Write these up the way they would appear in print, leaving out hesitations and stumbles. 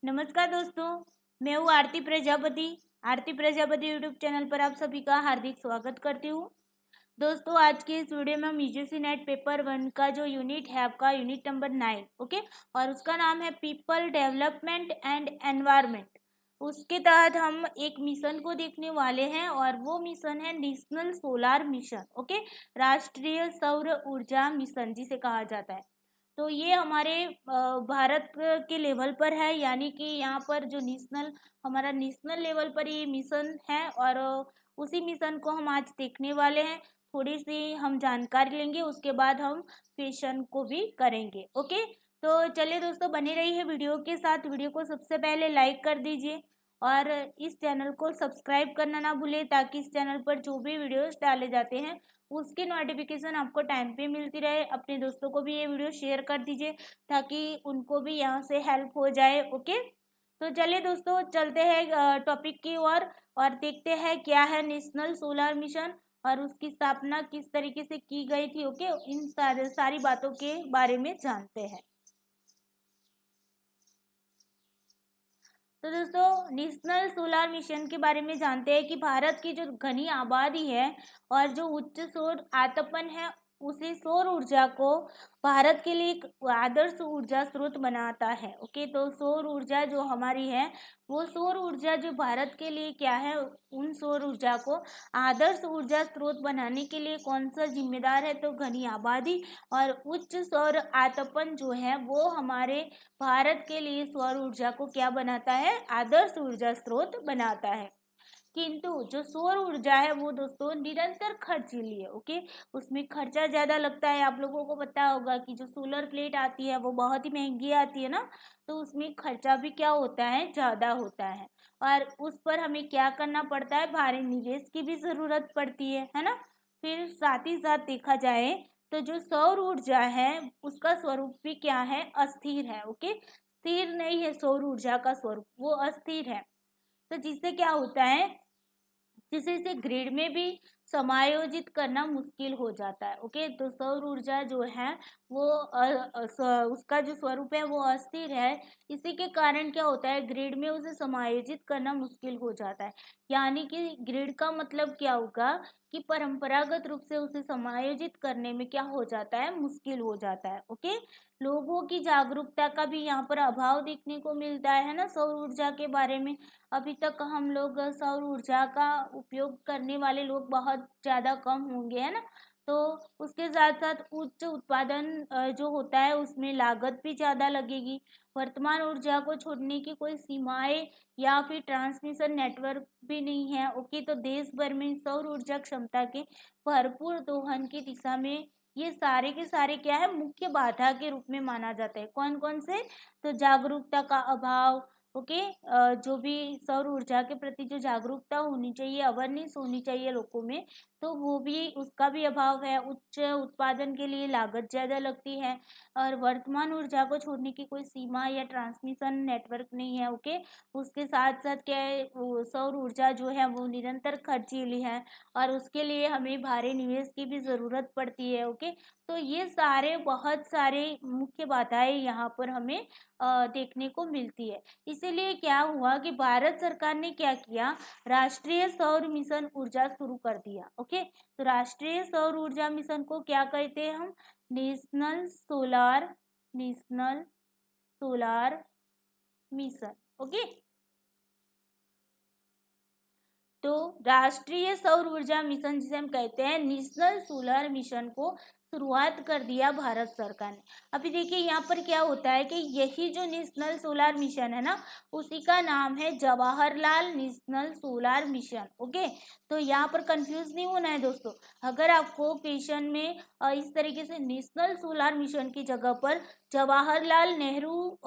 नमस्कार दोस्तों, मैं हूँ आरती प्रजापति यूट्यूब चैनल पर आप सभी का हार्दिक स्वागत करती हूँ। दोस्तों, आज के इस वीडियो में हम यूजीसी नेट पेपर 1 का जो यूनिट है आपका यूनिट नंबर 9, ओके, और उसका नाम है पीपल डेवलपमेंट एंड एनवायरनमेंट। उसके तहत हम एक मिशन को देखने वाले हैं और वो मिशन है नेशनल सोलार मिशन, ओके, राष्ट्रीय सौर ऊर्जा मिशन जिसे कहा जाता है। तो ये हमारे भारत के लेवल पर है, यानी कि यहाँ पर जो हमारा नेशनल लेवल पर ये मिशन है और उसी मिशन को हम आज देखने वाले हैं। थोड़ी सी हम जानकारी लेंगे, उसके बाद हम क्वेश्चन को भी करेंगे। ओके, तो चलिए दोस्तों, बने रहिए वीडियो के साथ। वीडियो को सबसे पहले लाइक कर दीजिए और इस चैनल को सब्सक्राइब करना ना भूलें, ताकि इस चैनल पर जो भी वीडियोस डाले जाते हैं उसकी नोटिफिकेशन आपको टाइम पे मिलती रहे। अपने दोस्तों को भी ये वीडियो शेयर कर दीजिए ताकि उनको भी यहाँ से हेल्प हो जाए। ओके, तो चलिए दोस्तों, चलते हैं टॉपिक की ओर और देखते हैं क्या है नेशनल सोलर मिशन और उसकी स्थापना किस तरीके से की गई थी। ओके, इन सारी बातों के बारे में जानते हैं। तो दोस्तों, नेशनल सोलर मिशन के बारे में जानते हैं कि भारत की जो घनी आबादी है और जो उच्च सौर आतपन है, उसी सौर ऊर्जा को भारत के लिए एक आदर्श ऊर्जा स्रोत बनाता है। ओके, तो सौर ऊर्जा जो हमारी है, वो सौर ऊर्जा जो भारत के लिए क्या है, उन सौर ऊर्जा को आदर्श ऊर्जा स्रोत बनाने के लिए कौन सा जिम्मेदार है, तो घनी आबादी और उच्च सौर आतपन जो है वो हमारे भारत के लिए सौर ऊर्जा को क्या बनाता है, आदर्श ऊर्जा स्रोत बनाता है। किंतु जो सौर ऊर्जा है वो दोस्तों निरंतर खर्चीली है। ओके, उसमें खर्चा ज्यादा लगता है। आप लोगों को पता होगा कि जो सोलर प्लेट आती है वो बहुत ही महंगी आती है ना, तो उसमें खर्चा भी क्या होता है, ज्यादा होता है और उस पर हमें क्या करना पड़ता है, भारी निवेश की भी जरूरत पड़ती है ना। फिर साथ ही साथ देखा जाए तो जो सौर ऊर्जा है उसका स्वरूप भी क्या है, अस्थिर है। ओके, स्थिर नहीं है सौर ऊर्जा का स्वरूप, वो अस्थिर है। तो जिससे क्या होता है, जिसे इसे ग्रिड में भी समायोजित करना मुश्किल हो जाता है। ओके, तो सौर ऊर्जा जो है वो उसका जो स्वरूप है वो अस्थिर है। इसी के कारण क्या होता है, ग्रिड में उसे समायोजित करना मुश्किल हो जाता है। यानी कि ग्रिड का मतलब क्या होगा कि परंपरागत रूप से उसे समायोजित करने में क्या हो जाता है, मुश्किल हो जाता है। ओके, लोगों की जागरूकता का भी यहाँ पर अभाव देखने को मिलता है ना सौर ऊर्जा के बारे में। अभी तक हम लोग सौर ऊर्जा का उपयोग करने वाले लोग बहुत ज़्यादा कम होंगे, है ना। तो उसके साथ साथ उच्च उत्पादन जो होता है उसमें लागत भी ज़्यादा लगेगी। वर्तमान ऊर्जा को छोड़ने की कोई सीमाएं या फिर ट्रांसमिशन नेटवर्क भी नहीं है। ओके, तो देश भर में सौर ऊर्जा क्षमता के भरपूर दोहन की दिशा में ये सारे के सारे क्या है, मुख्य बाधा के रूप में माना जाता है। कौन कौन से, तो जागरूकता का अभाव। ओके, जो भी सौर ऊर्जा के प्रति जो जागरूकता होनी चाहिए, अवेयरनेस होनी चाहिए लोगों में, तो वो भी, उसका भी अभाव है। उच्च उत्पादन के लिए लागत ज़्यादा लगती है और वर्तमान ऊर्जा को छोड़ने की कोई सीमा या ट्रांसमिशन नेटवर्क नहीं है। ओके, उसके साथ साथ क्या है, सौर ऊर्जा जो है वो निरंतर खर्चीली है और उसके लिए हमें भारी निवेश की भी ज़रूरत पड़ती है। ओके, तो ये सारे बहुत सारे मुख्य बाधाएं यहाँ पर हमें देखने को मिलती है। इसीलिए क्या हुआ कि भारत सरकार ने क्या किया, राष्ट्रीय सौर मिशन ऊर्जा शुरू कर दिया। ओके, तो राष्ट्रीय सौर ऊर्जा मिशन को क्या कहते हैं हम, नेशनल सोलार मिशन। ओके, तो राष्ट्रीय सौर ऊर्जा मिशन जिसे हम कहते हैं नेशनल सोलर मिशन को शुरुआत कर दिया भारत सरकार ने। अभी देखिए यहाँ पर क्या होता है कि यही जो नेशनल सोलर मिशन है ना, उसी का नाम है Jawaharlal national solar mission. Okay, तो यहाँ पर कंफ्यूज नहीं होना है दोस्तों। अगर आपको क्वेश्चन में इस तरीके से नेशनल सोलर मिशन की जगह पर Jawaharlal Nehru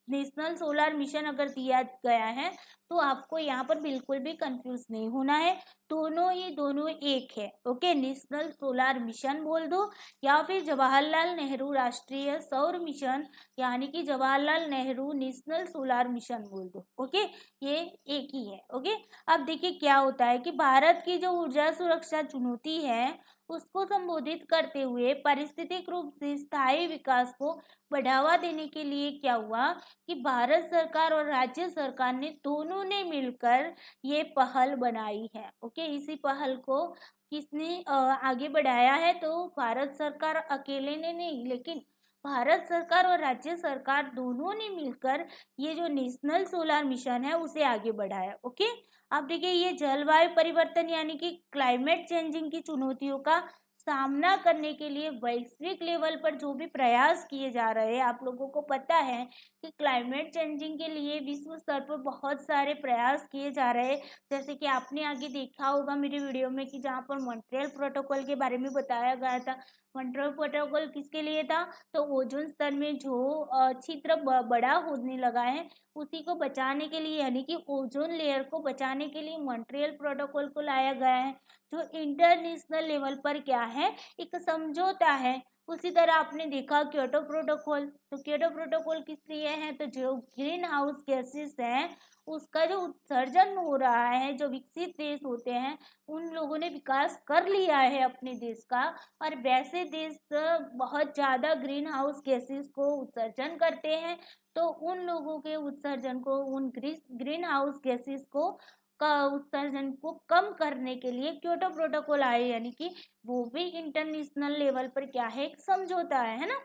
national solar mission अगर दिया गया है, तो आपको यहाँ पर बिल्कुल भी कंफ्यूज नहीं होना है, दोनों एक है। ओके, नेशनल सोलार मिशन बोल दो या फिर जवाहरलाल नेहरू राष्ट्रीय सौर मिशन, यानी कि Jawaharlal Nehru national solar mission बोल दो। ओके, ये एक ही है। ओके, अब देखिए क्या होता है कि भारत की जो ऊर्जा सुरक्षा चुनौती है उसको संबोधित करते हुए पारिस्थितिक रूप से स्थायी विकास को बढ़ावा देने के लिए क्या हुआ कि भारत सरकार और राज्य सरकार ने दोनों ने मिलकर ये पहल बनाई है। ओके, इसी पहल को किसने आगे बढ़ाया है? तो भारत सरकार अकेले ने नहीं, लेकिन भारत सरकार और राज्य सरकार दोनों ने मिलकर ये जो नेशनल सोलर मिशन है उसे आगे बढ़ाया। ओके, अब देखिए ये जलवायु परिवर्तन यानी कि क्लाइमेट चेंजिंग की चुनौतियों का सामना करने के लिए वैश्विक लेवल पर जो भी प्रयास किए जा रहे हैं, आप लोगों को पता है कि क्लाइमेट चेंजिंग के लिए विश्व स्तर पर बहुत सारे प्रयास किए जा रहे हैं। जैसे कि आपने आगे देखा होगा मेरे वीडियो में कि जहाँ पर मॉन्ट्रियल प्रोटोकॉल के बारे में बताया गया था। मॉन्ट्रियल प्रोटोकॉल किसके लिए था? तो ओजोन स्तर में जो छिद्र बड़ा होने लगा है उसी को बचाने के लिए, यानी कि ओजोन लेयर को बचाने के लिए मॉन्ट्रियल प्रोटोकॉल को लाया गया है, जो इंटरनेशनल लेवल पर क्या है, एक समझौता है। उसी तरह आपने देखा क्योटो प्रोटोकॉल, तो क्योटो प्रोटोकॉल किस लिए है? तो जो ग्रीन हाउस गैसेस हैं उसका जो उत्सर्जन हो रहा है, जो विकसित देश होते हैं उन लोगों ने विकास कर लिया है अपने देश का, और वैसे देश बहुत ज़्यादा ग्रीन हाउस गैसेस को उत्सर्जन करते हैं, तो उन लोगों के उत्सर्जन को, उन ग्रीन हाउस गैसेस को का उत्सर्जन को कम करने के लिए क्योटो प्रोटोकॉल आए, यानी कि वो भी इंटरनेशनल लेवल पर क्या है, एक समझौता है ना।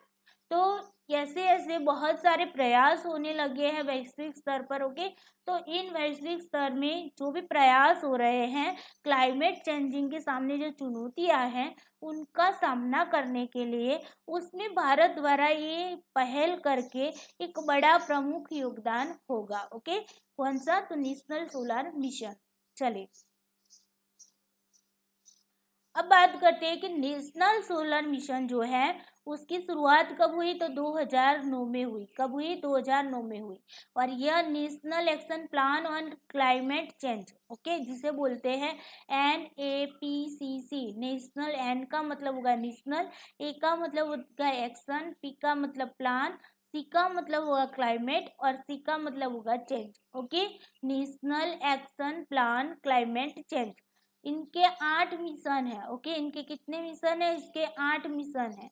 तो ऐसे ऐसे बहुत सारे प्रयास होने लगे हैं वैश्विक स्तर पर। ओके, तो इन वैश्विक स्तर में जो भी प्रयास हो रहे हैं क्लाइमेट चेंजिंग के सामने जो चुनौतियां हैं उनका सामना करने के लिए, उसमें भारत द्वारा ये पहल करके एक बड़ा प्रमुख योगदान होगा। ओके, कौन सा? तो नेशनल सोलर मिशन। चलिए अब बात करते हैं कि नेशनल सोलर मिशन जो है उसकी शुरुआत कब हुई? तो 2009 में हुई। कब हुई? 2009 में हुई। और यह national action plan on climate change, okay, जिसे बोलते हैं NAPCC। नेशनल, एन का मतलब होगा नेशनल, ए का मतलब होगा एक्शन, पी का मतलब प्लान, सी का मतलब होगा क्लाइमेट और सी का मतलब होगा change. Okay, national action plan climate change. इनके 8 मिशन है। ओके, इनके कितने मिशन है? इसके 8 मिशन है।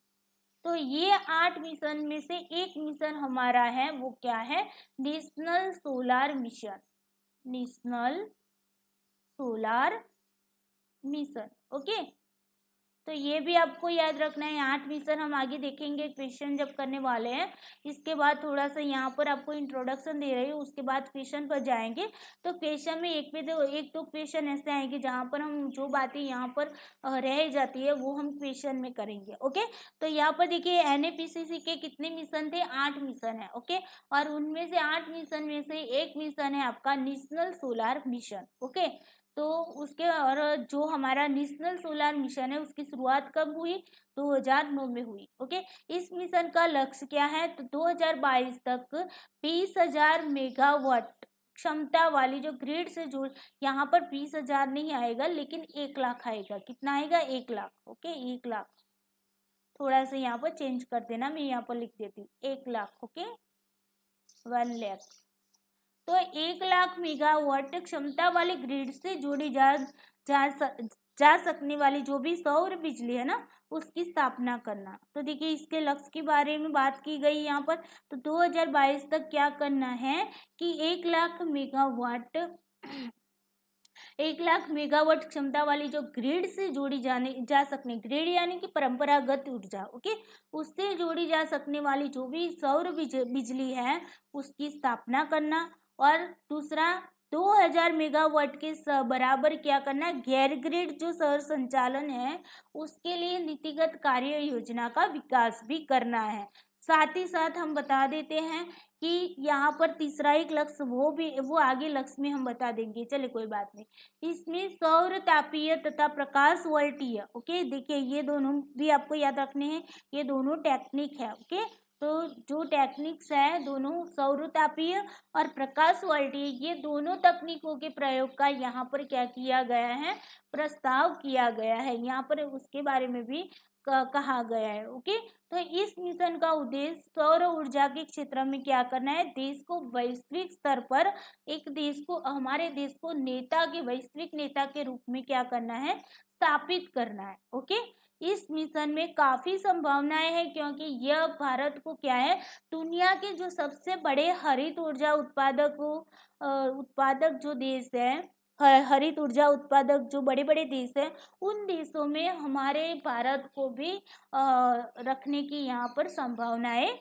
तो ये 8 मिशन में से एक मिशन हमारा है, वो क्या है? National solar mission. National solar mission. Okay, तो ये भी आपको याद रखना है। 8 मिशन हम आगे देखेंगे क्वेश्चन जब करने वाले हैं। इसके बाद थोड़ा सा यहाँ पर आपको इंट्रोडक्शन दे रही हूँ, उसके बाद क्वेश्चन पर जाएंगे। तो क्वेश्चन में एक दो क्वेश्चन ऐसे आएंगे जहाँ पर हम जो बातें यहाँ पर रह जाती है वो हम क्वेश्चन में करेंगे। ओके, तो यहाँ पर देखिए NAPCC के कितने मिशन थे? 8 मिशन है। ओके, और उनमें से 8 मिशन में से एक मिशन है आपका नेशनल सोलार मिशन। ओके, तो उसके, और जो हमारा नेशनल सोलर मिशन है उसकी शुरुआत कब हुई? 2009 में हुई। ओके, इस मिशन का लक्ष्य क्या है? तो 2022 तक 20,000 मेगावाट क्षमता वाली जो ग्रिड से जुड़, यहाँ पर 20,000 नहीं आएगा लेकिन 1 लाख आएगा। कितना आएगा? 1 लाख। ओके, 1 लाख। थोड़ा सा यहाँ पर चेंज कर देना, मैं यहाँ पर लिख देती हूँ 1 लाख। ओके, 1 लाख। तो 1 लाख मेगावाट क्षमता वाले ग्रिड से जोड़ी जा, जा सकने वाली जो भी सौर बिजली है ना उसकी स्थापना करना। तो देखिए इसके लक्ष्य के बारे में बात की गई यहाँ पर। तो 2022 तक क्या करना है कि 1 लाख मेगावाट 1 लाख मेगावाट क्षमता वाली जो ग्रिड से जोड़ी जा सकने, ग्रिड यानी कि परंपरागत ऊर्जा, ओके, उससे जोड़ी जा सकने वाली जो भी सौर बिजली है उसकी स्थापना करना। और दूसरा 2000 मेगावाट के बराबर क्या करना? गैर ग्रिड जो सौर संचालन है उसके लिए नीतिगत कार्य योजना का विकास भी करना है। साथ ही साथ हम बता देते हैं कि यहाँ पर तीसरा एक लक्ष्य, वो आगे लक्ष्य में हम बता देंगे, चले कोई बात नहीं। इसमें सौर तापीय तथा प्रकाश वोल्टीय, ओके, देखिए ये दोनों भी आपको याद रखने हैं, ये दोनों टेक्निक है। ओके, तो जो टेक्निक्स है दोनों सौरतापीय और प्रकाश वोल्टेज, ये दोनों तकनीकों के प्रयोग का यहाँ पर क्या किया गया है, प्रस्ताव किया गया है, यहाँ पर उसके बारे में भी कहा गया है। ओके, तो इस मिशन का उद्देश्य सौर ऊर्जा के क्षेत्र में क्या करना है, देश को वैश्विक स्तर पर, एक देश को, हमारे देश को नेता के, वैश्विक नेता के रूप में क्या करना है, स्थापित करना है। ओके, इस मिशन में काफी संभावनाएं हैं, क्योंकि यह भारत को क्या है, दुनिया के जो सबसे बड़े हरित ऊर्जा उत्पादक जो देश है, हरित ऊर्जा उत्पादक जो बड़े बड़े देश हैं, उन देशों में हमारे भारत को भी रखने की यहाँ पर संभावनाएं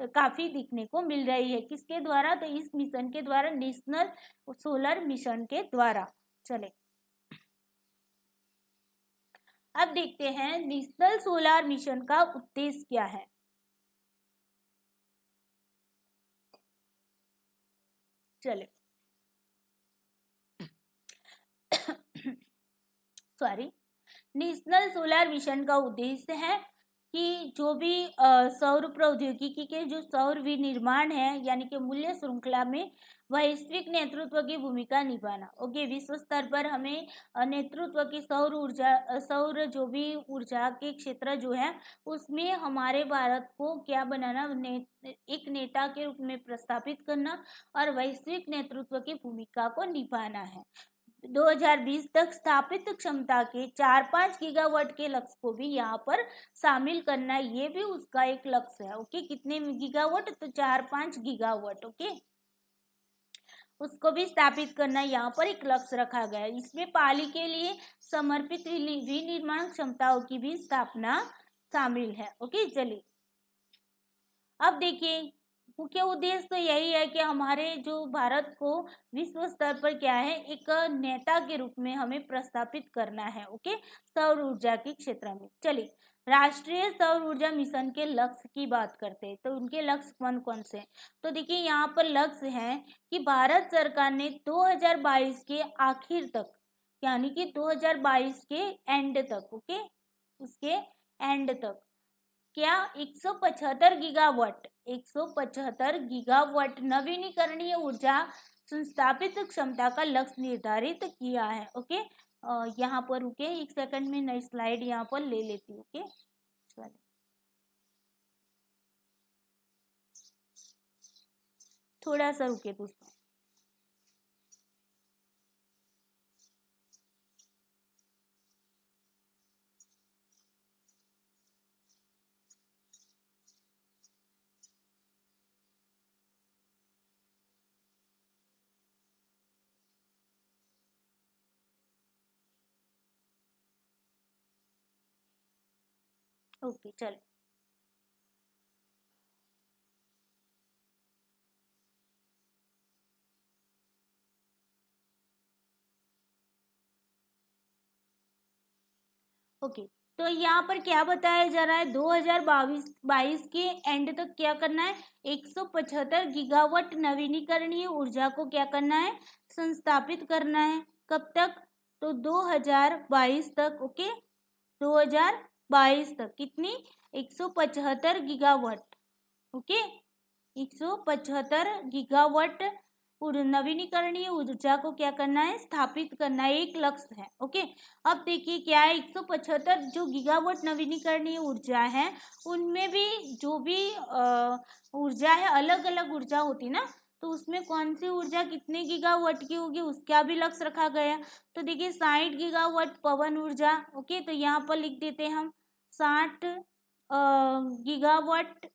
काफी दिखने को मिल रही है। किसके द्वारा, तो इस मिशन के द्वारा, नेशनल सोलर मिशन के द्वारा। चले अब देखते हैं नेशनल सोलर मिशन का उद्देश्य क्या है। चले सॉरी, नेशनल सोलर मिशन का उद्देश्य है कि जो भी सौर प्रौद्योगिकी के जो सौर विनिर्माण है, यानी कि मूल्य श्रृंखला में वैश्विक नेतृत्व की भूमिका निभाना। ओके, विश्व स्तर पर हमें नेतृत्व की सौर ऊर्जा, सौर जो भी ऊर्जा के क्षेत्र जो है उसमें हमारे भारत को क्या बनाना, एक नेता के रूप में प्रस्थापित करना और वैश्विक नेतृत्व की भूमिका को निभाना है। 2020 तक स्थापित क्षमता के 4-5 गीगावाट के लक्ष्य को भी यहाँ पर शामिल करना, ये भी उसका एक लक्ष्य है। ओके, कितने गीगावाट, तो 4-5 गीगावाट। ओके, उसको भी स्थापित करना यहाँ पर एक लक्ष्य रखा गया है। इसमें पाली के लिए समर्पित विनिर्माण क्षमताओं की भी स्थापना शामिल है। ओके, चलिए अब देखिए, मुख्य उद्देश्य तो यही है कि हमारे जो भारत को विश्व स्तर पर क्या है, एक नेता के रूप में हमें प्रस्थापित करना है। ओके, सौर ऊर्जा के क्षेत्र में। चलिए राष्ट्रीय सौर ऊर्जा मिशन के लक्ष्य की बात करते हैं, तो उनके लक्ष्य कौन कौन से हैं, तो देखिए यहाँ पर लक्ष्य है कि भारत सरकार ने 2022 के आखिर तक, यानी कि 2022 के एंड तक, ओके, उसके एंड तक क्या 175 गीगावाट नवीनीकरणीय ऊर्जा संस्थापित क्षमता का लक्ष्य निर्धारित किया है। ओके, यहाँ पर रुके, एक सेकंड में नई स्लाइड यहाँ पर ले लेती हूँ। ओके, थोड़ा सा रुके दोस्तों। ओके, चलो ओके, तो यहाँ पर क्या बताया जा रहा है, 2022 के एंड तक क्या करना है, 175 गीगावाट नवीनीकरणीय ऊर्जा को क्या करना है, संस्थापित करना है। कब तक, तो 2022 तक। ओके, 2022 तक कितनी, 175 गीगावाट। ओके, 175 गीगावाट नवीनीकरणीय ऊर्जा को क्या करना है, स्थापित करना है, एक लक्ष्य है। ओके, अब देखिए क्या है, 175 जो गीगावाट नवीनीकरणीय ऊर्जा है, उनमें भी जो भी ऊर्जा है, अलग अलग ऊर्जा होती ना, तो उसमें कौन सी ऊर्जा कितने गीगावाट की होगी, उसका भी लक्ष्य रखा गया। तो देखिए 60 गीगावाट पवन ऊर्जा। ओके, तो यहाँ पर लिख देते हैं हम 60 गीगावाट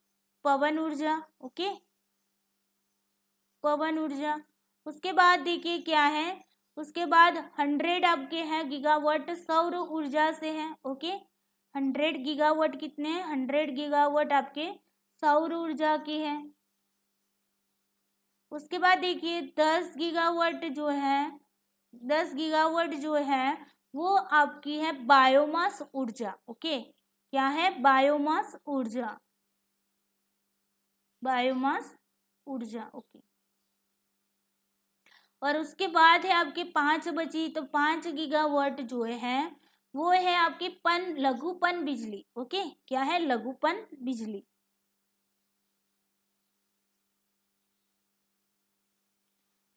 पवन ऊर्जा। ओके, पवन ऊर्जा। उसके बाद देखिए क्या है, उसके बाद 100 आपके हैं गीगावाट सौर ऊर्जा से है। ओके, 100 गीगावाट कितने हैं, 100 गीगावाट आपके सौर ऊर्जा की है। उसके बाद देखिए 10 गीगावाट जो है, 10 गीगावाट जो है वो आपकी है बायोमास ऊर्जा। ओके, क्या है, बायोमास ऊर्जा, बायोमास ऊर्जा। ओके, और उसके बाद है आपके 5 बची, तो 5 गीगावाट जो है वो है आपकी लघुपन बिजली। ओके, क्या है, लघुपन बिजली।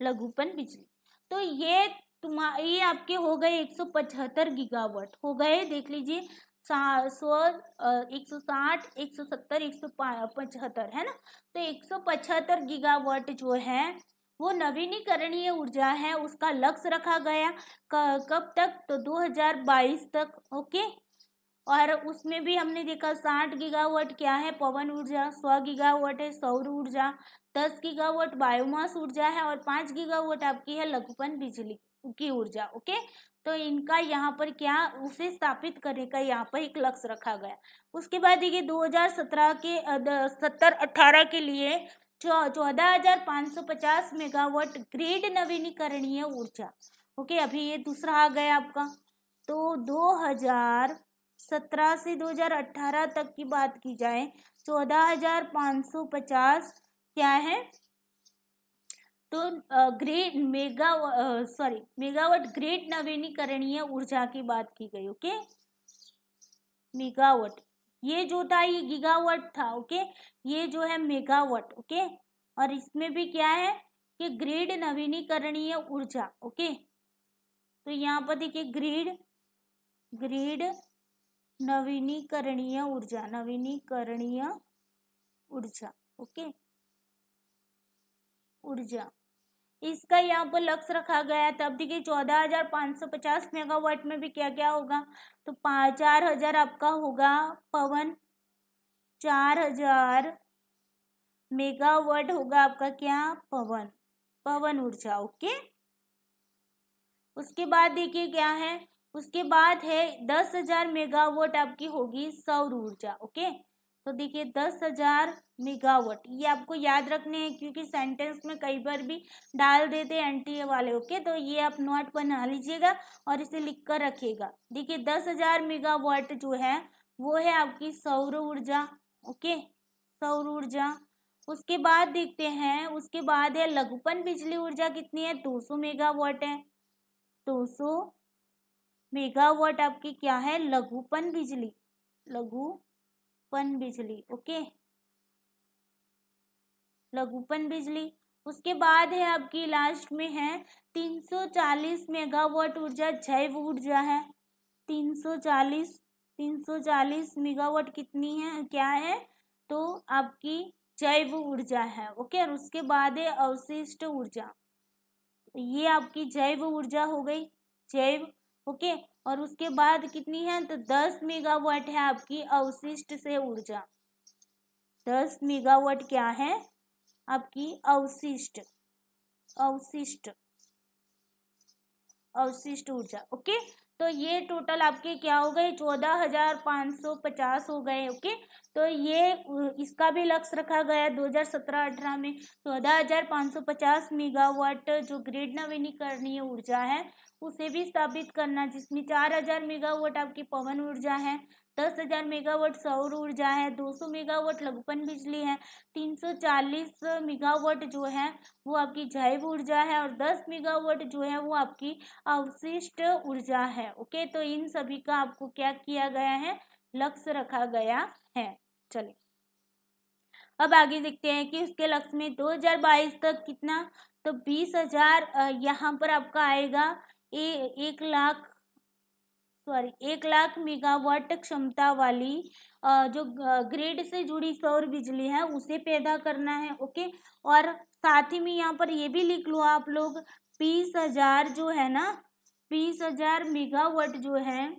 लघुपन बिजली। तो ये ये आपके हो गए 175 गीगावाट हो गए, देख लीजिए 160, 170, 175 है ना। तो 175 गीगावाट जो है वो नवीनीकरणीय ऊर्जा है, उसका लक्ष्य रखा गया कब तक, तो 2022 तक। ओके, और उसमें भी हमने देखा 60 गीगावाट क्या है, पवन ऊर्जा, 100 गीगावाट है सौर ऊर्जा, 10 गीगावाट बायोमास ऊर्जा है, और 5 गीगावाट आपकी है लघुपन बिजली की ऊर्जा। ओके, तो इनका यहाँ पर क्या, उसे स्थापित करने का यहाँ पर एक लक्ष्य रखा गया। उसके बाद देखिए 2017 के 17-18 के लिए 14,550 मेगावाट ग्रिड नवीनीकरणीय ऊर्जा। ओके, अभी ये दूसरा आ गया आपका। तो 2017 से 2018 तक की बात की जाए, 14,550 क्या है, तो मेगावाट ग्रेड नवीनीकरणीय ऊर्जा की बात की गई। ओके, मेगावाट, ये जो था ये गीगावाट था। ओके, ये जो है मेगावाट। ओके, और इसमें भी क्या है कि ग्रिड नवीनीकरणीय ऊर्जा। ओके, तो यहाँ पर देखिए ग्रिड नवीनीकरणीय ऊर्जा। ओके, ऊर्जा, इसका यहाँ पर लक्ष्य रखा गया। तब देखिए 14,550 मेगावाट में भी क्या क्या होगा, तो 4,000 आपका होगा पवन, 4,000 मेगावाट होगा आपका क्या, पवन ऊर्जा। ओके, उसके बाद देखिए क्या है, उसके बाद है 10,000 मेगावाट आपकी होगी सौर ऊर्जा। ओके, तो देखिए 10,000 मेगावाट, ये आपको याद रखने हैं क्योंकि सेंटेंस में कई बार भी डाल देते हैं एनटीए वाले। ओके, तो ये आप नोट बना लीजिएगा और इसे लिख कर रखिएगा। देखिए 10,000 मेगावाट जो है वो है आपकी सौर ऊर्जा। ओके, सौर ऊर्जा। उसके बाद देखते हैं, उसके बाद है लघुपन बिजली ऊर्जा, कितनी है, 200 मेगावाट है। 200 मेगावाट आपकी क्या है, लघुपन बिजली। ओके, लघुपन बिजली। उसके बाद है आपकी लास्ट में है 340 मेगावाट ऊर्जा, जैव ऊर्जा है। 340 मेगावाट कितनी है, क्या है, तो आपकी जैव ऊर्जा है। ओके, और उसके बाद है अवशिष्ट ऊर्जा, ये आपकी जैव ऊर्जा हो गई, जैव। ओके, और उसके बाद कितनी है, तो 10 मेगावाट है आपकी अवशिष्ट से ऊर्जा। 10 मेगावाट क्या है आपकी अवशिष्ट ऊर्जा। ओके, तो ये टोटल आपके क्या हो गए, 14,550 हो गए। ओके, तो ये इसका भी लक्ष्य रखा गया 2017-18 में 14,550 मेगावाट जो ग्रिड नवीनीकरणीय ऊर्जा है उसे भी स्थापित करना, जिसमें 4,000 मेगावाट आपकी पवन ऊर्जा है, 10,000 मेगावाट सौर ऊर्जा है, 200 मेगावाट लघुपन बिजली है, 340 मेगावाट जो है वो आपकी जैव ऊर्जा है, और 10 मेगावाट जो है वो आपकी अवशिष्ट ऊर्जा है। ओके, तो इन सभी का आपको क्या किया गया है, लक्ष्य रखा गया है। चलिए अब आगे देखते हैं कि उसके लक्ष्य में 2022 तक कितना, तो 20,000 यहाँ पर आपका आएगा 1 लाख मेगावाट क्षमता वाली जो ग्रिड से जुड़ी सौर बिजली है उसे पैदा करना है। ओके, और साथ ही में यहाँ पर ये भी लिख लो आप लोग, 20,000 जो है ना, 20,000 मेगावाट जो है,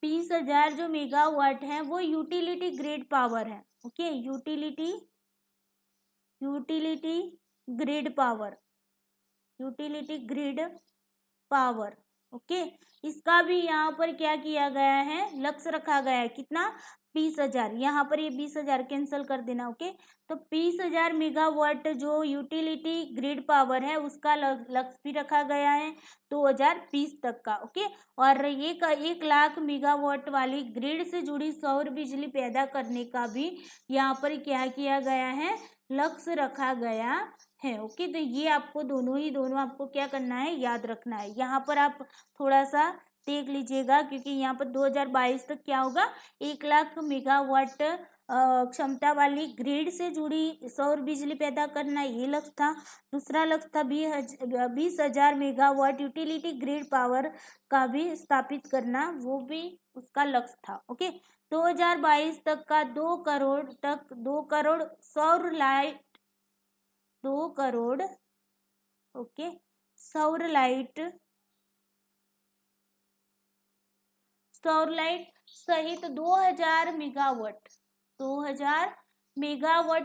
20,000 जो मेगावाट है वो यूटिलिटी ग्रिड पावर है। Okay, utility grid power. Okay, इसका भी यहाँ पर क्या किया गया है, लक्ष्य रखा गया है, कितना, 20,000। यहाँ पर ये 20,000 कैंसिल कर देना। ओके, तो 20,000 मेगावाट जो यूटिलिटी ग्रिड पावर है उसका लक्ष्य भी रखा गया है 2020 तक का। ओके, और ये 1 लाख मेगावाट वाली ग्रिड से जुड़ी सौर बिजली पैदा करने का भी यहाँ पर क्या किया गया है, लक्ष्य रखा गया है। ओके, तो ये आपको दोनों आपको क्या करना है, याद रखना है। यहाँ पर आप थोड़ा सा देख लीजिएगा क्योंकि यहाँ पर 2022 तक क्या होगा, 1 लाख मेगावाट क्षमता वाली ग्रिड से जुड़ी सौर बिजली पैदा करना, ये लक्ष्य था। दूसरा लक्ष्य था 20,000 मेगावाट यूटिलिटी ग्रिड पावर का भी स्थापित करना, वो भी उसका लक्ष्य था। ओके, 2022 तक का 2 करोड़ सौर लाइट, 2 करोड़ ओके सौर लाइट सहित 2000 मेगावाट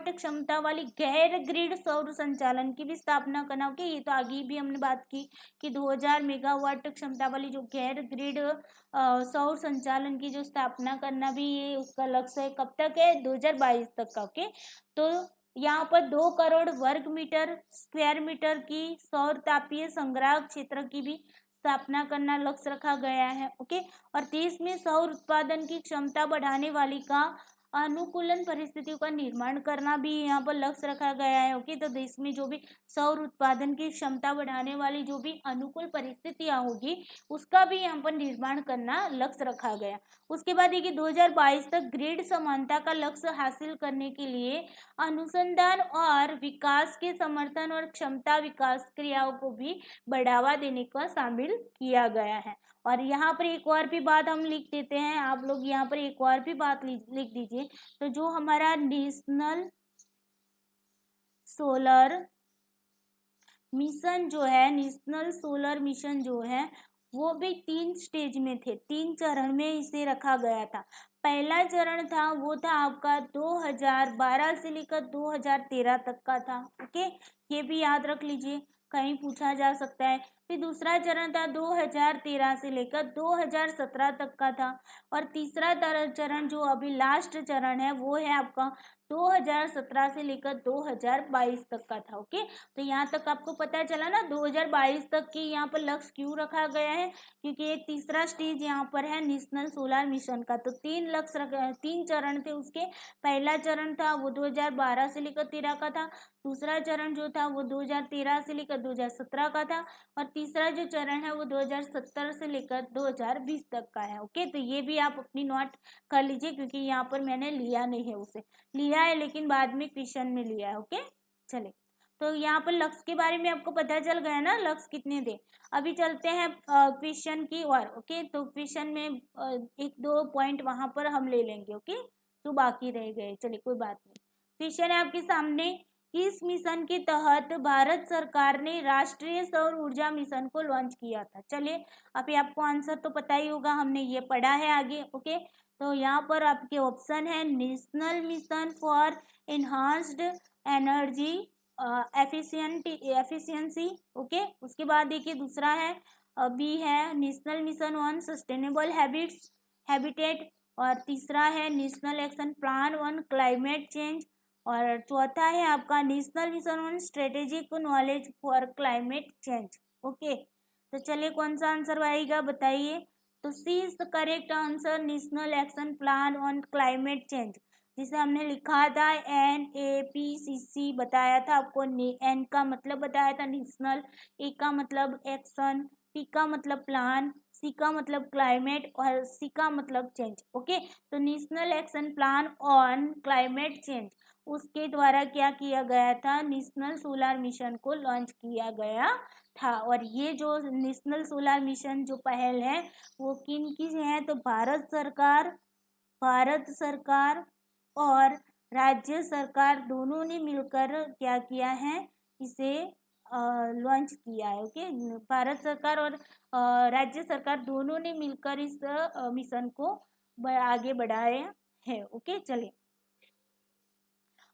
क्षमता वाली गैर ग्रिड सौर संचालन की भी स्थापना करना। ओके, ये तो आगे भी हमने बात की कि 2000 मेगावाट क्षमता वाली जो गैर ग्रिड सौर संचालन की जो स्थापना करना भी ये उसका लक्ष्य है। कब तक है? 2022 तक का। ओके, तो यहाँ पर 2 करोड़ स्क्वायर मीटर की सौर तापीय संग्रह क्षेत्र की भी स्थापना करना लक्ष्य रखा गया है। ओके, और देश में सौर उत्पादन की क्षमता बढ़ाने वाली का अनुकूलन परिस्थितियों का निर्माण करना भी यहाँ पर लक्ष्य रखा गया है। ओके, तो देश में जो भी सौर उत्पादन की क्षमता बढ़ाने वाली जो भी अनुकूल परिस्थितियां होगी उसका भी यहाँ पर निर्माण करना लक्ष्य रखा गया। उसके बाद देखिए 2022 तक ग्रिड समानता का लक्ष्य हासिल करने के लिए अनुसंधान और विकास के समर्थन और क्षमता विकास क्रियाओं को भी बढ़ावा देने का शामिल किया गया है। और यहाँ पर एक और भी बात हम लिख देते हैं, आप लोग यहाँ पर एक और भी बात लिख दीजिए। तो जो हमारा नेशनल सोलर मिशन जो है वो भी 3 स्टेज में थे, 3 चरण में इसे रखा गया था। पहला चरण था वो था आपका 2012 से लेकर 2013 तक का था। ओके, ये भी याद रख लीजिए, कहीं पूछा जा सकता है। फिर दूसरा चरण था 2013 से लेकर 2017 तक का था। और तीसरा चरण जो अभी लास्ट चरण है वो है आपका 2017 से लेकर 2022 तक का था। ओके, तो यहाँ तक आपको पता चला ना 2022 तक की यहाँ पर लक्ष्य क्यों रखा गया है, क्योंकि ये तीसरा स्टेज यहाँ पर है नेशनल सोलर मिशन का। तो 3 चरण थे उसके। पहला चरण था वो 2012 से लेकर 13 का था। दूसरा चरण जो था वो 2013 से लेकर 2017 का था। और तीसरा जो चरण है वो 2070 से लेकर 2020 तक का है। ओके, तो ये भी आप अपनी नोट कर लीजिए, क्योंकि यहाँ पर मैंने लिया नहीं है, उसे लिया है लेकिन बाद में क्वेश्चन में लिया है। ओके, चले, तो यहाँ पर लक्ष्य के बारे में आपको पता चल गया ना, लक्ष्य कितने थे। अभी चलते हैं क्वेश्चन की ओर। ओके, तो क्वेश्चन में 1-2 पॉइंट वहां पर हम ले लेंगे। ओके, जो बाकी रह गए, चलिए कोई बात नहीं। क्वेश्चन है आपके सामने, किस मिशन के तहत भारत सरकार ने राष्ट्रीय सौर ऊर्जा मिशन को लॉन्च किया था? चलिए, अभी आपको आंसर तो पता ही होगा, हमने ये पढ़ा है आगे। ओके, तो यहाँ पर आपके ऑप्शन है national mission for enhanced energy efficiency. Okay, उसके बाद देखिए दूसरा है बी है national mission on sustainable habitat. और तीसरा है national action plan on climate change. और चौथा है आपका national mission on strategic knowledge for climate change. Okay, तो चलिए कौन सा आंसर आएगा बताइए। तो C is the correct answer, national action plan on climate change, जिसे हमने लिखा था NAPCC, बताया था आपको। N का मतलब बताया था नेशनल, A का मतलब एक्शन, P का मतलब प्लान, C का मतलब क्लाइमेट और C का मतलब चेंज। ओके, तो national action plan on climate change उसके द्वारा क्या किया गया था, नेशनल सोलर मिशन को लॉन्च किया गया था। और ये जो नेशनल सोलर मिशन जो पहल है वो किन की है, तो भारत सरकार और राज्य सरकार दोनों ने मिलकर क्या किया है, इसे लॉन्च किया है। ओके, भारत सरकार और राज्य सरकार दोनों ने मिलकर इस मिशन को आगे बढ़ाया है। ओके, चलिए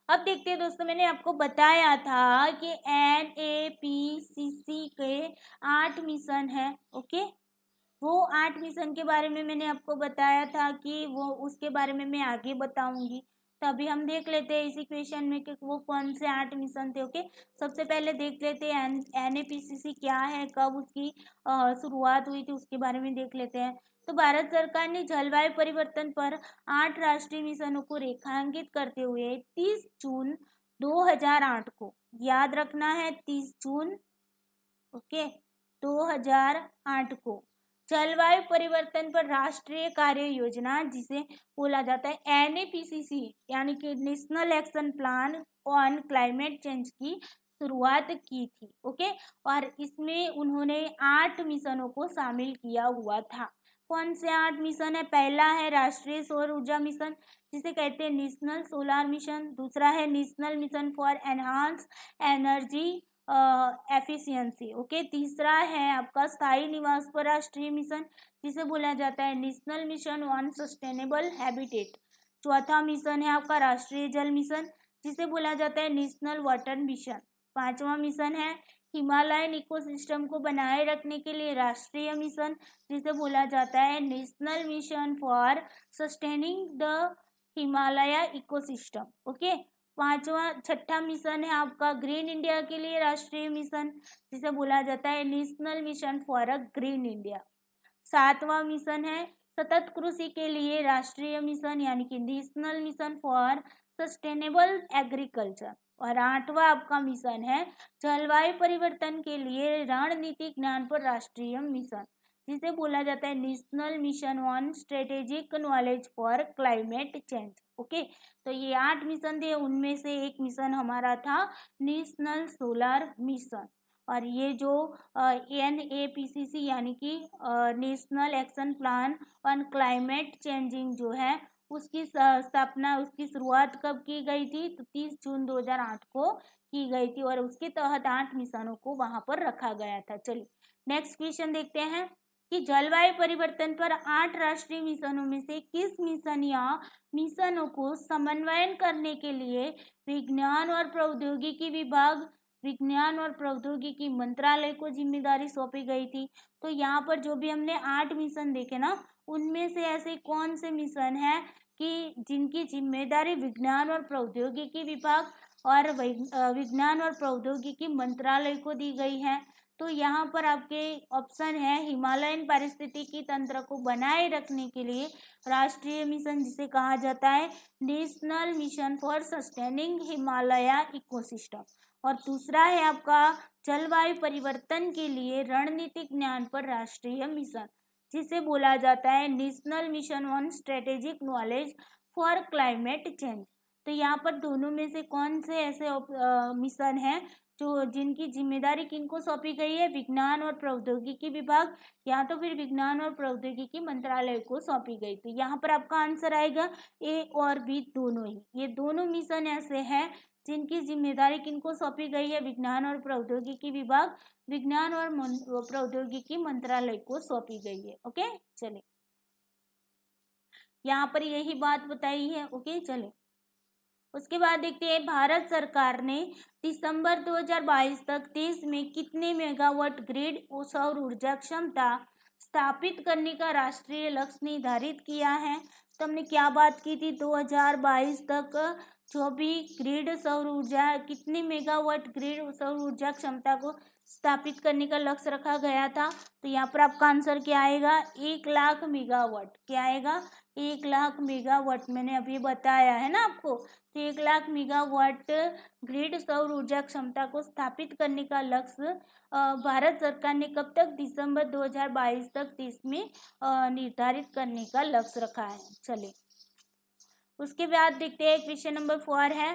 अब देखते हैं दोस्तों, मैंने आपको बताया था कि NAPCC के 8 मिशन है। ओके, वो 8 मिशन के बारे में मैंने आपको बताया था कि वो उसके बारे में मैं आगे बताऊंगी। तो अभी हम देख लेते हैं इसी क्वेश्चन में कि वो कौन से 8 मिशन थे। ओके, सबसे पहले देख लेते हैं NAPCC क्या है, कब उसकी शुरुआत हुई थी, उसके बारे में देख लेते हैं। तो भारत सरकार ने जलवायु परिवर्तन पर 8 राष्ट्रीय मिशनों को रेखांकित करते हुए 30 जून 2008 को, याद रखना है 30 जून 2008 को जलवायु परिवर्तन पर राष्ट्रीय कार्य योजना, जिसे बोला जाता है NAPCC, यानी कि national action plan on climate change की शुरुआत की थी। ओके, और इसमें उन्होंने 8 मिशनों को शामिल किया हुआ था। कौन से 8 मिशन है? पहला है राष्ट्रीय सौर ऊर्जा मिशन, जिसे कहते हैं नेशनल सोलर मिशन। दूसरा है national mission for enhance energy efficiency. Okay, तीसरा है आपका स्थायी निवास पर राष्ट्रीय मिशन, जिसे बोला जाता है national mission on sustainable habitat. चौथा मिशन है आपका राष्ट्रीय जल मिशन, जिसे बोला जाता है नेशनल वाटर मिशन। पांचवा मिशन है हिमालयन इकोसिस्टम को बनाए रखने के लिए राष्ट्रीय मिशन, जिसे बोला जाता है national mission for sustaining the Himalaya ecosystem. Okay, छठा मिशन है आपका ग्रीन इंडिया के लिए राष्ट्रीय मिशन, जिसे बोला जाता है national mission for a green India. सातवां मिशन है सतत कृषि के लिए राष्ट्रीय मिशन, यानी कि national mission for sustainable agriculture. और आठवां आपका मिशन है जलवायु परिवर्तन के लिए रणनीतिक ज्ञान पर राष्ट्रीय मिशन, जिसे बोला जाता है national mission on strategic knowledge for climate change. Okay, तो ये 8 मिशन थे, उनमें से एक मिशन हमारा था नेशनल सोलर मिशन। और ये जो NAPCC यानी कि national action plan on climate changing जो है, उसकी स्थापना, उसकी शुरुआत कब की गई थी? तो 30 जून 2008 को की गई थी, और उसके तहत 8 मिशनों को वहां पर रखा गया था। चलिए नेक्स्ट क्वेश्चन देखते हैं कि जलवायु परिवर्तन पर 8 राष्ट्रीय मिशनों में से किस मिशन या मिशनों को समन्वयन करने के लिए विज्ञान और प्रौद्योगिकी मंत्रालय को जिम्मेदारी सौंपी गई थी? तो यहाँ पर जो भी हमने 8 मिशन देखे ना, उनमें से ऐसे कौन से मिशन है कि जिनकी जिम्मेदारी विज्ञान और प्रौद्योगिकी विभाग और विज्ञान और प्रौद्योगिकी मंत्रालय को दी गई है? तो यहाँ पर आपके ऑप्शन है हिमालयन पारिस्थितिकी तंत्र को बनाए रखने के लिए राष्ट्रीय मिशन, जिसे कहा जाता है national mission for sustaining Himalaya ecosystem. और दूसरा है आपका जलवायु परिवर्तन के लिए रणनीतिक ज्ञान पर राष्ट्रीय मिशन, जिसे बोला जाता है national mission on strategic knowledge for climate change. तो यहाँ पर दोनों में से कौन से ऐसे मिशन हैं जो जिनकी जिम्मेदारी किनको सौंपी गई है? विज्ञान और प्रौद्योगिकी विभाग या तो फिर विज्ञान और प्रौद्योगिकी मंत्रालय को सौंपी गई थी। यहाँ पर आपका आंसर आएगा A और B दोनों ही। ये दोनों मिशन ऐसे हैं जिनकी जिम्मेदारी किनको सौंपी गई है? विज्ञान और प्रौद्योगिकी विभाग, विज्ञान और प्रौद्योगिकी मंत्रालय को सौंपी गई है। ओके, चले यहाँ पर यही बात बताई है। ओके, चले उसके बाद देखते हैं भारत सरकार ने दिसंबर 2022 तक देश में कितने मेगावाट ग्रिड सौर ऊर्जा क्षमता स्थापित करने का राष्ट्रीय लक्ष्य निर्धारित किया है? तो हमने क्या बात की थी? 2022 तक जो भी ग्रिड सौर ऊर्जा, कितने मेगावाट ग्रिड सौर ऊर्जा क्षमता को स्थापित करने का लक्ष्य रखा गया था? तो यहाँ पर आपका आंसर क्या आएगा? 1 लाख मेगावाट। क्या आएगा? 1 लाख मेगावाट। मैंने अभी बताया है ना आपको। तो 1 लाख मेगावाट ग्रिड सौर ऊर्जा क्षमता को स्थापित करने का लक्ष्य भारत सरकार ने कब तक? दिसंबर 2022 तक देश में निर्धारित करने का लक्ष्य रखा है। चलिए उसके बाद देखते हैं क्वेश्चन नंबर 4 है,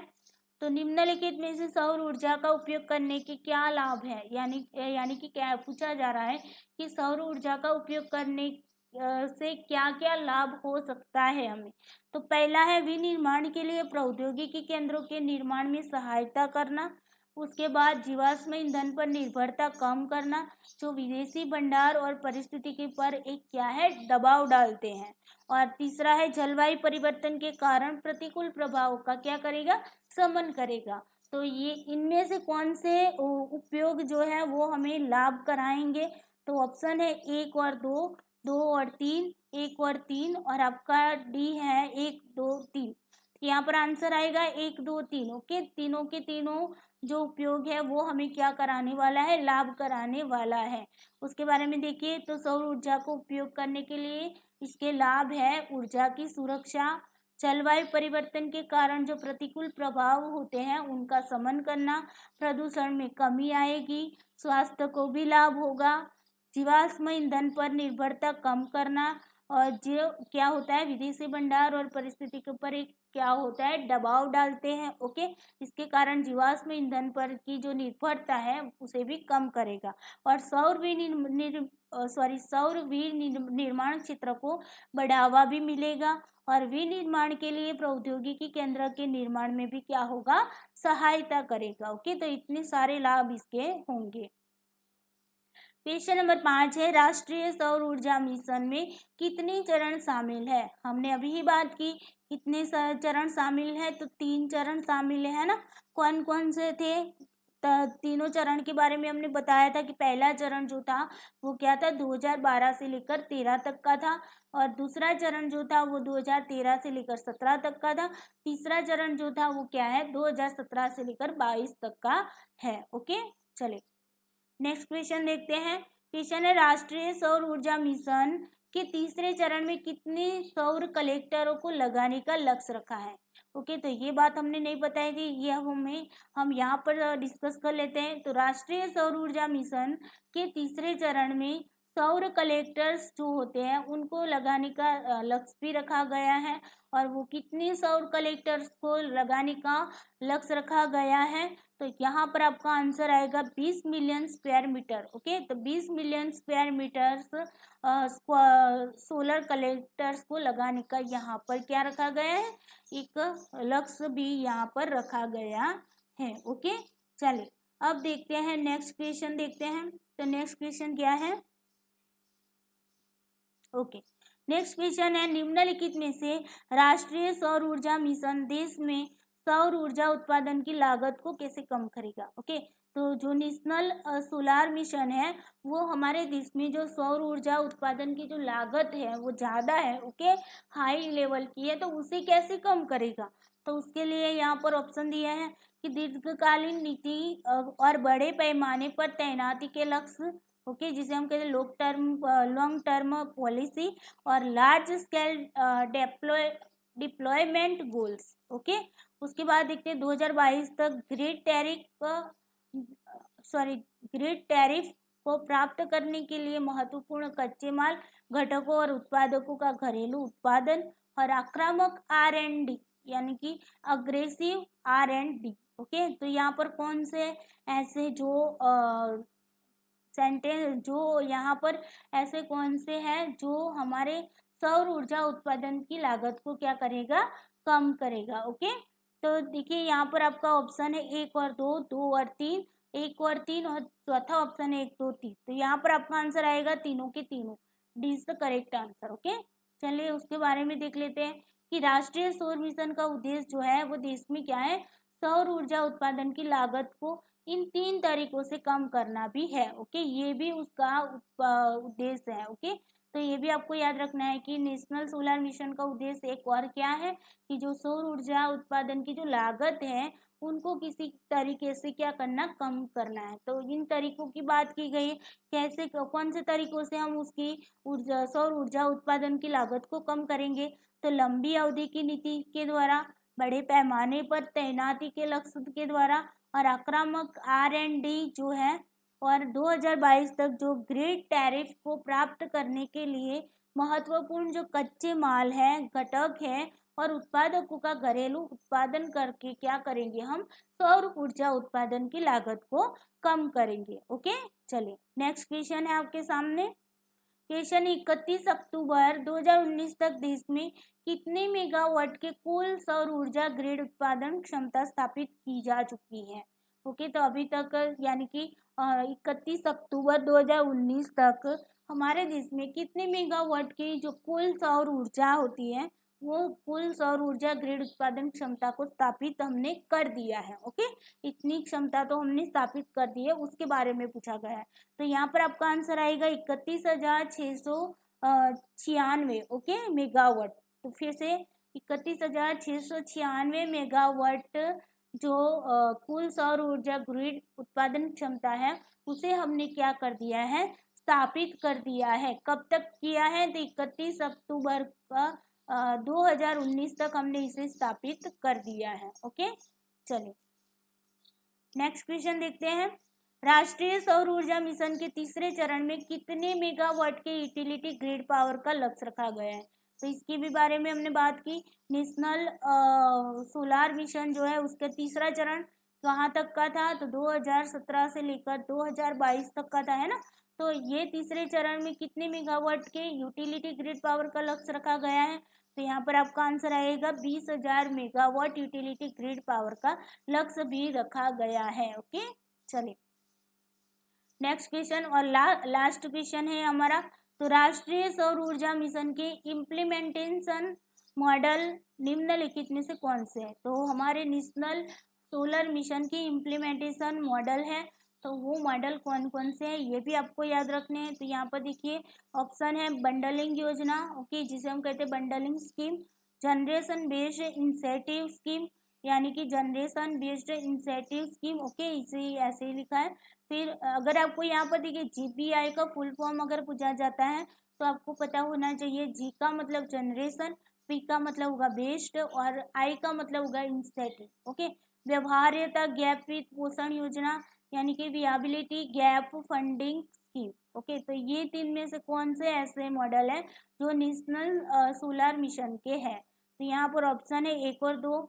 तो निम्नलिखित में से सौर ऊर्जा का उपयोग करने के क्या लाभ है? यानी कि क्या पूछा जा रहा है कि सौर ऊर्जा का उपयोग करने से क्या क्या लाभ हो सकता है हमें? तो पहला है विनिर्माण के लिए प्रौद्योगिकी केंद्रों के निर्माण में सहायता करना। उसके बाद जीवाश्म ईंधन पर निर्भरता कम करना, जो विदेशी भंडार और पारिस्थितिकी पर एक क्या है? दबाव डालते हैं। और तीसरा है जलवायु परिवर्तन के कारण प्रतिकूल प्रभाव का क्या करेगा? शमन करेगा। तो ये इनमें से कौन से उपयोग जो है वो हमें लाभ कराएंगे? तो ऑप्शन है 1 और 2, 2 और 3, 1 और 3, और आपका डी है 1, 2, 3। यहाँ पर आंसर आएगा 1, 2, 3। ओके, तीनों के तीनों जो उपयोग है वो हमें क्या कराने वाला है? लाभ कराने वाला है। उसके बारे में देखिए, तो सौर ऊर्जा को उपयोग करने के लिए इसके लाभ है ऊर्जा की सुरक्षा, जलवायु परिवर्तन के कारण जो प्रतिकूल प्रभाव होते हैं उनका शमन करना, प्रदूषण में कमी आएगी, स्वास्थ्य को भी लाभ होगा, जीवाश्म ईंधन पर निर्भरता कम करना, और जो क्या होता है विदेशी भंडार और परिस्थिति के ऊपर एक क्या होता है दबाव डालते हैं। ओके, इसके कारण जीवाश्म ईंधन पर की जो निर्भरता है उसे भी कम करेगा। और सौर विनिर्माण क्षेत्र को बढ़ावा भी मिलेगा, और विनिर्माण के लिए प्रौद्योगिकी केंद्र के निर्माण में भी क्या होगा सहायता करेगा। ओके, तो इतने सारे लाभ इसके होंगे। क्वेश्चन नंबर 5 है, राष्ट्रीय सौर ऊर्जा मिशन में कितने चरण शामिल है। हमने अभी ही बात की कितने चरण शामिल है, तो 3 चरण शामिल है ना। कौन कौन से थे, तीनों चरण के बारे में हमने बताया था कि पहला चरण जो था वो क्या था 2012 से लेकर 13 तक का था, और दूसरा चरण जो था वो 2013 से लेकर 17 तक का था, तीसरा चरण जो था वो क्या है 2017 से लेकर 22 तक का है। ओके, चले नेक्स्ट क्वेश्चन देखते हैं। क्वेश्चन है, राष्ट्रीय सौर ऊर्जा मिशन के तीसरे चरण में कितने सौर कलेक्टरों को लगाने का लक्ष्य रखा है। ओके, तो ये बात हमने नहीं बताई थी, ये हम यहाँ पर डिस्कस कर लेते हैं। तो राष्ट्रीय सौर ऊर्जा मिशन के तीसरे चरण में सौर कलेक्टर्स जो होते हैं उनको लगाने का लक्ष्य भी रखा गया है। और वो कितने सौर कलेक्टर्स को लगाने का लक्ष्य रखा गया है, तो यहाँ पर आपका आंसर आएगा 20 मिलियन स्क्वायर मीटर। ओके, तो 20 million square metres solar collectors को लगाने का यहाँ पर क्या रखा गया है, एक लक्ष्य भी यहाँ पर रखा गया है। ओके, चलिए अब देखते हैं नेक्स्ट क्वेश्चन देखते हैं। तो नेक्स्ट क्वेश्चन क्या है, ओके नेक्स्ट क्वेश्चन है, निम्नलिखित में से राष्ट्रीय सौर ऊर्जा मिशन देश में सौर ऊर्जा उत्पादन की लागत को कैसे कम करेगा। ओके, तो जो नेशनल सोलार मिशन है वो हमारे देश में जो सौर ऊर्जा उत्पादन की जो लागत है वो ज़्यादा है, ओके हाई लेवल की है, तो उसे कैसे कम करेगा। तो उसके लिए यहाँ पर ऑप्शन दिया है कि दीर्घकालीन नीति और बड़े पैमाने पर तैनाती के लक्ष्य, ओके जिसे हम कहते हैं लॉन्ग टर्म पॉलिसी, और large scale deployment goals. Okay, उसके बाद देखते हैं 2022 तक ग्रिड टैरिफ को प्राप्त करने के लिए महत्वपूर्ण कच्चे माल घटकों और उत्पादकों का घरेलू उत्पादन और आक्रामक R&D यानी कि अग्रेसिव R&D। ओके, तो यहाँ पर कौन से ऐसे जो सेंटेंस जो यहाँ पर ऐसे कौन से हैं जो हमारे सौर ऊर्जा उत्पादन की लागत को क्या करेगा कम करेगा। ओके, तो देखिए यहाँ पर आपका ऑप्शन है 1 और 2, 2 और 3, 1 और 3, और चौथा ऑप्शन है 1 2 3। तो यहाँ पर आपका आंसर आएगा तीनों के तीनों, D is the correct answer. Okay, चलिए उसके बारे में देख लेते हैं कि राष्ट्रीय सौर मिशन का उद्देश्य जो है वो देश में क्या है सौर ऊर्जा उत्पादन की लागत को इन 3 तरीकों से कम करना भी है। ओके, ये भी उसका उद्देश्य है। ओके, तो ये भी आपको याद रखना है कि नेशनल सोलर मिशन का उद्देश्य एक और क्या है कि जो सौर ऊर्जा उत्पादन की जो लागत है उनको किसी तरीके से क्या करना कम करना है। तो इन तरीकों की बात की गई, कैसे कौन से तरीकों से हम उसकी सौर ऊर्जा उत्पादन की लागत को कम करेंगे। तो लंबी अवधि की नीति के द्वारा, बड़े पैमाने पर तैनाती के लक्ष्य के द्वारा, और आक्रामक R&D जो है, और 2022 तक जो ग्रिड टैरिफ को प्राप्त करने के लिए महत्वपूर्ण जो कच्चे माल है घटक है और उत्पादकों का घरेलू उत्पादन करके क्या करेंगे हम सौर ऊर्जा उत्पादन की लागत को कम करेंगे। ओके, चलिए नेक्स्ट क्वेश्चन है आपके सामने। क्वेश्चन 31 अक्टूबर 2019 तक देश में कितने मेगावाट के कुल सौर ऊर्जा ग्रिड उत्पादन क्षमता स्थापित की जा चुकी है। ओके, तो अभी तक यानी कि 31 अक्टूबर 2019 तक हमारे देश में कितने मेगावाट की जो कुल सौर ऊर्जा होती है वो कुल सौर ऊर्जा ग्रिड उत्पादन क्षमता को स्थापित हमने कर दिया है। ओके, इतनी क्षमता तो हमने स्थापित कर दी है, उसके बारे में पूछा गया है। तो यहाँ पर आपका आंसर आएगा 31,696 ओके मेगावाट। तो फिर से 31,696 मेगावाट जो कुल सौर ऊर्जा ग्रिड उत्पादन क्षमता है उसे हमने क्या कर दिया है स्थापित कर दिया है। कब तक किया है, तो 31 अक्टूबर का 2019 तक हमने इसे स्थापित कर दिया है। ओके, चलिए नेक्स्ट क्वेश्चन देखते हैं। राष्ट्रीय सौर ऊर्जा मिशन के तीसरे चरण में कितने मेगावाट के यूटिलिटी ग्रिड पावर का लक्ष्य रखा गया है? तो इसके भी बारे में हमने बात की। नेशनल सोलार मिशन जो है उसका तीसरा चरण कहाँ तक का था? तो 2017 से लेकर 2022 तक का था, है ना। तो ये तीसरे चरण में कितने मेगावाट के यूटिलिटी ग्रिड पावर का लक्ष्य रखा गया है? तो यहाँ पर आपका आंसर आएगा 20,000 मेगावाट यूटिलिटी ग्रिड पावर का लक्ष्य भी रखा गया है। ओके, चलिए नेक्स्ट क्वेश्चन और लास्ट क्वेश्चन है हमारा। तो राष्ट्रीय सौर ऊर्जा मिशन के इम्प्लीमेंटेशन मॉडल निम्नलिखित में से कौन से है? तो हमारे नेशनल सोलर मिशन की इम्प्लीमेंटेशन मॉडल है, तो वो मॉडल कौन कौन से हैं ये भी आपको याद रखने हैं। तो यहाँ पर देखिए ऑप्शन है बंडलिंग योजना, ओके, जिसे हम कहते हैं bundling scheme, generation based incentive scheme, यानी कि generation based incentive scheme, okay, इसे ऐसे ही लिखा है। फिर अगर आपको यहाँ पर देखिए जीपीआई का फुल फॉर्म अगर पूछा जाता है तो आपको पता होना चाहिए, जी का मतलब जनरेशन, पी का मतलब होगा बेस्ड और आई का मतलब होगा इंसेंटिव, ओके। व्यवहार्यता गैप विथ पोषण योजना, यानी कि viability gap funding scheme, okay. तो ये तीन में से कौन से ऐसे मॉडल है जो नेशनल सोलर मिशन के हैं? तो यहाँ पर ऑप्शन है 1 और 2,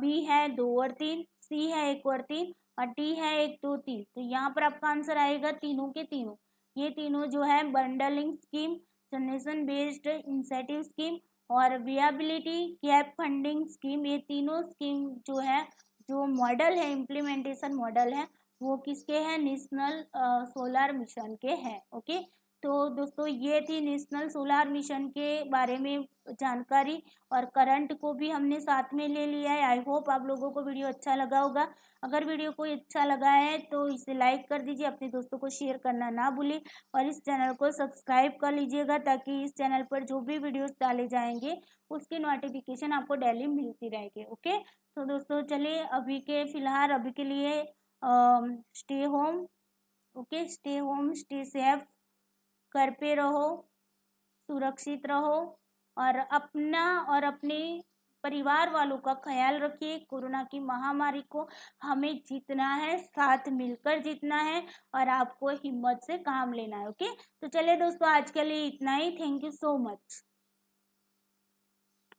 बी है 2 और 3, सी है 1 और 3 और डी है 1 2 3। तो यहाँ पर आपका आंसर आएगा तीनों के तीनों। ये तीनों जो है bundling scheme, generation based incentive scheme और वियाबिलिटी गैप फंडिंग स्कीम, ये तीनों स्कीम जो है, जो मॉडल है, इम्प्लीमेंटेशन मॉडल है, वो किसके हैं? नेशनल सोलर मिशन के हैं, ओके। तो दोस्तों ये थी नेशनल सोलर मिशन के बारे में जानकारी, और करंट को भी हमने साथ में ले लिया है। आई होप आप लोगों को वीडियो अच्छा लगा होगा। अगर वीडियो को अच्छा लगा है तो इसे लाइक कर दीजिए, अपने दोस्तों को शेयर करना ना भूलिए और इस चैनल को सब्सक्राइब कर लीजिएगा, ताकि इस चैनल पर जो भी वीडियोस डाले जाएंगे उसकी नोटिफिकेशन आपको डेली मिलती रहेगी, ओके। तो दोस्तों चलिए अभी के फिलहाल अभी के लिए stay home, okay, stay home, stay safe, घर पे रहो, सुरक्षित रहो और अपना और अपने परिवार वालों का ख्याल रखिए। कोरोना की महामारी को हमें जीतना है, साथ मिलकर जीतना है और आपको हिम्मत से काम लेना है, ओके। तो चलिए दोस्तों आज के लिए इतना ही। Thank you so much.